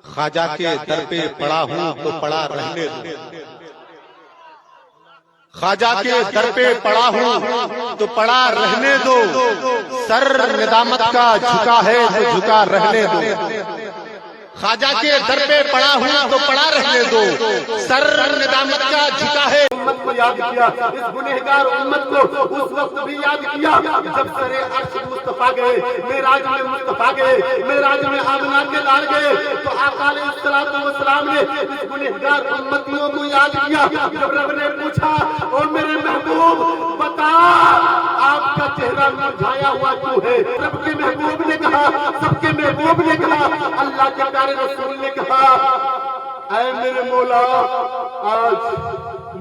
خواجہ کے در پہ پڑا ہوں تو پڑا رہنے دو، خواجہ کے در پہ پڑا ہوں تو پڑا رہنے دو، سر ندامت کا جھکا ہے تو جھکا رہنے دو، خواجہ کے در پہ پڑا ہوں تو پڑا رہنے دو، سر ندامت کا جھکا ہے۔ امت کو یاد کیا، اس گنہگار امت کو اس وقت بھی یاد کیا جب سر عرش مصطفیٰ گئے، معراج میں مصطفیٰ گئے، معراج میں آمنہ کے لال گئے، تو آقا علیہ السلام نے اس گنہگار امتیوں کو یاد کیا۔ جب رب نے پوچھا او میرے محبوب بتا آپ کا چہرہ مرجھایا ہوا کیوں ہے، رب کے محبوب نے کہا، سب کے محبوب نے کہا، اللہ کے پیارے رسول نے کہا اے میرے مولا آج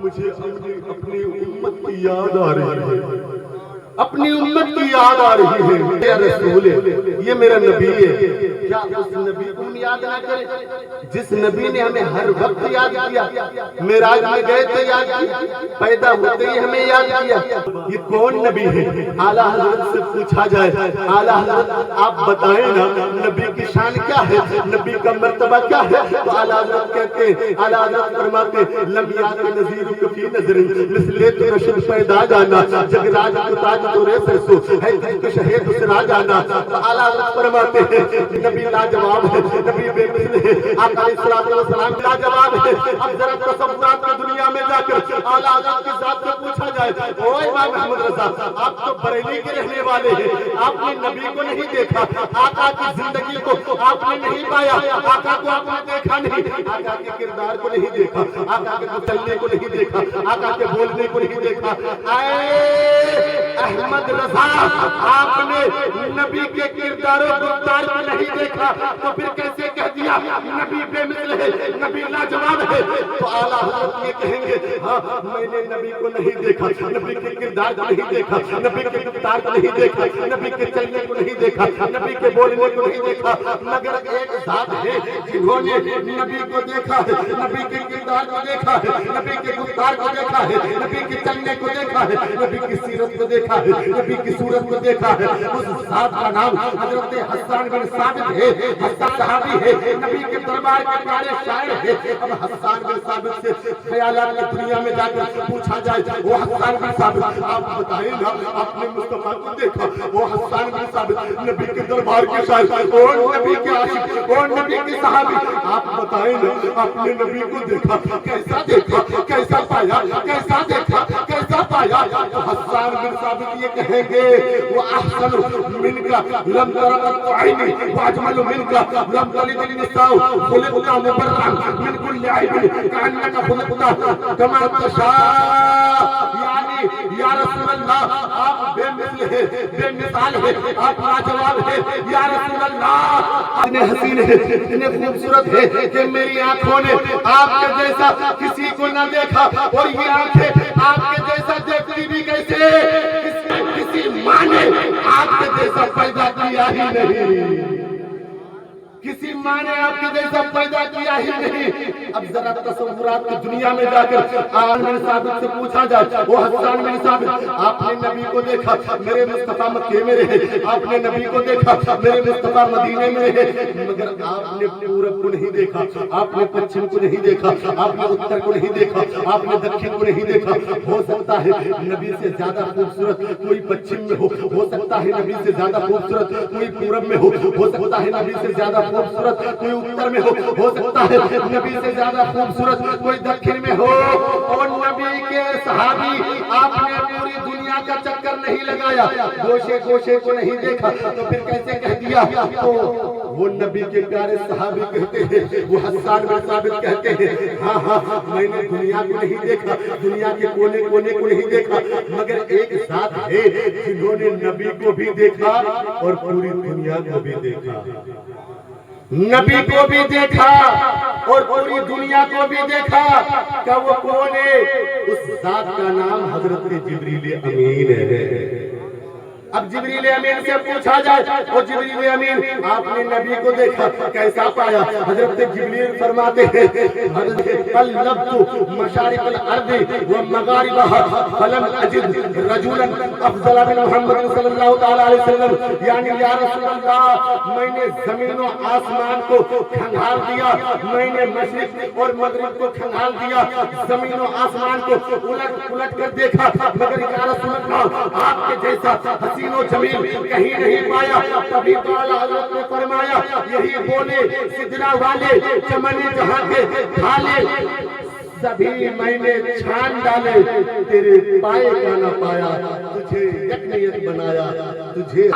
مجھے اپنی امت کی یاد آ رہی ہے، اپنی امت کی یاد آ رہی ہے۔ میرا رسول ہے، یہ میرا نبی ہے، کیا اس نبی کو ہم یاد نہ کریں جس نبی نے ہمیں ہر وقت یاد کیا؟ معراج میں گئے تو یاد کیا، پیدا ہوتے ہی ہمیں یاد کیا۔ یہ کون نبی ہے؟ اعلیٰ حضرت سے پوچھا جائے اعلیٰ حضرت آپ بتائیں نا نبی کی شان کیا ہے، نبی کا مرتبہ کیا ہے؟ تو اعلیٰ حضرت کہتے ہیں، اعلیٰ حضرت فرماتے ہیں لم یات نظیر کفی نظر مثل تو نشد پیدا جانا جگراج کو تاج تو رے سرسو ہے تجھ کے شہید اسرا جانا۔ تو اعلیٰ حضرت فرماتے ہیں نبی لاجواب ہے، نبی بے مثل ہے، آقا علیہ السلام لاجواب ہے۔ اب ذرا تصورات کی دنیا میں جا کر اعلیٰ حضرت کی ذات سے پوچھا جائے او امام احمد رضا آپ تو بریلی کے رہنے والے ہیں، آپ نے نبی کو نہیں دیکھا، آقا کی زندگی کو آپ نے نہیں پایا، آقا کو آپ نے دیکھا نہیں، آقا کے کردار کو نہیں دیکھا، آقا کے چلنے کو نہیں دیکھا، آقا کے بولنے کو نہیں دیکھا۔ اے احمد رضا آپ نے نبی کے کردار و گفتار کو نہیں دیکھا تو پھر کیسے کہہ دیا نبی بے مثل ہے، نبی لاجواب ہے؟ تو اعلیٰ حضرت یہ کہیں گے ہاں میں نے نبی کو نہیں دیکھا، نبی کے کردار کو نہیں دیکھا، نبی کے گفتار کو نہیں دیکھا، نبی کے چلنے کو نہیں دیکھا، نبی کے بولنے کو نہیں دیکھا، مگر ایک ذات ہے جنہوں نے نبی کو دیکھا ہے، نبی کے کردار کو دیکھا ہے، نبی کے گفتار کو دیکھا ہے، نبی کے چلنے کو دیکھا ہے، نبی کی سیرت کو دیکھا ہے، نبی کی صورت کو دیکھا ہے۔ اس ذات کا نام حضرت حسان بن ثابت ہے، حسان صحابی ہے، نبی کے دربار کے پیارے شاعر ہے۔ اب حسان بن ثابت سے خیالات کی دنیا میں جا کر پوچھا جائے وہ حسان بن ثابت آپ بتائیں نا آپ نے مصطفیٰ کو دیکھا، وہ حسان بن ثابت نبی کے دربار کے شاعر اور نبی کے عاشق اور نبی کے صحابی آپ بتائیں نا آپ نے نبی کو دیکھا، کیسا دیکھا، کیسا پایا، کیسا دیکھا، کیسا پایا؟ تو حسان بن ثابت یہ کہیں گے وہ احسن منکا لم ترقت عینی واجمل منکا لم تلد النساء خلقت مبررا من كل عیب کانک خلقت کما تشاء۔ یعنی یا رسول اللہ آپ بے مثل ہے، بے مثال ہے، آپ لاجواب ہے یا رسول اللہ، اتنے حسین ہے، اتنے خوبصورت ہے کہ میری آنکھوں نے آپ کے جیسا کسی کو نہ دیکھا، اور یہ آنکھیں آپ کے جیسا دیکھتی بھی کیسے؟ کسی ماں نے آپ کے جیسا پیدا کیا ہی نہیں، کسی ماں نے آپ کے جیسا پیدا کیا ہی نہیں۔ اب ذرا تصورات کی دنیا میں جا کر حسان بن ثابت سے پوچھا جائے وہ حسان بن ثابت آپ نے نبی کو دیکھا، میرے مصطفیٰ مکے میں رہے، آپ نے نبی کو دیکھا، میرے مصطفیٰ مدینے میں رہے، مگر آپ نے پورب کو نہیں دیکھا، آپ نے پچھم کو نہیں دیکھا، آپ نے اتر کو نہیں دیکھا، آپ نے دکھن کو نہیں دیکھا۔ ہو سکتا ہے نبی سے زیادہ خوبصورت کوئی پچھم میں ہو سکتا ہے نبی سے زیادہ خوبصورت کوئی پورب میں ہو سکتا ہے نبی سے زیادہ خوبصورت کوئی اتر میں ہو سکتا ہے نبی سے زیادہ خوبصورت کوئی دکھن میں ہو۔ اور نبی کے صحابی آپ نے پوری دنیا کا چکر نہیں لگایا، گوشے گوشے کو نہیں دیکھا، تو پھر کیسے کہہ دیا؟ تو وہ نبی کے پیارے صحابی کہتے ہیں، وہ حسان بن ثابت کہتے ہیں ہاں ہاں میں نے دنیا کو نہیں دیکھا، دنیا کے کونے کونے کو نہیں دیکھا، مگر ایک ذات ہے جنہوں نے نبی کو بھی دیکھا اور پوری دنیا کو بھی دیکھا، نبی کو بھی دیکھا اور پوری دنیا کو بھی دیکھا۔ کہ وہ کون ہے؟ اس ذات کا نام حضرت جبریل امین ہے۔ اب جبریل امین سے پوچھا جائے اور جبریل امین آپ نے نبی کو دیکھا کیسا پایا؟ حضرت جبریل فرماتے ہیں قلبت مشارق الارض ومغاربها فلم اجد رجلا افضل من محمد صلی اللہ تعالی علیہ وسلم، یعنی یا رسول اللہ میں نے زمین و آسمان کو کھنگال دیا، میں نے مشرق اور مغرب کو کھنگال دیا، زمین و آسمان کو الٹ پلٹ کر دیکھا، مگر یا رسول اللہ آپ کے جیسا حسین و جمیل کہیں نہیں پایا۔ تبھی تو اعلیٰ حضرت نے فرمایا یہی بولے سدرا والے چمن جہاں کے ڈھالے، سبھی میں نے چھان ڈالے، تیرے پائے کا نہ پایا، تجھے یک نیت بنایا، تجھے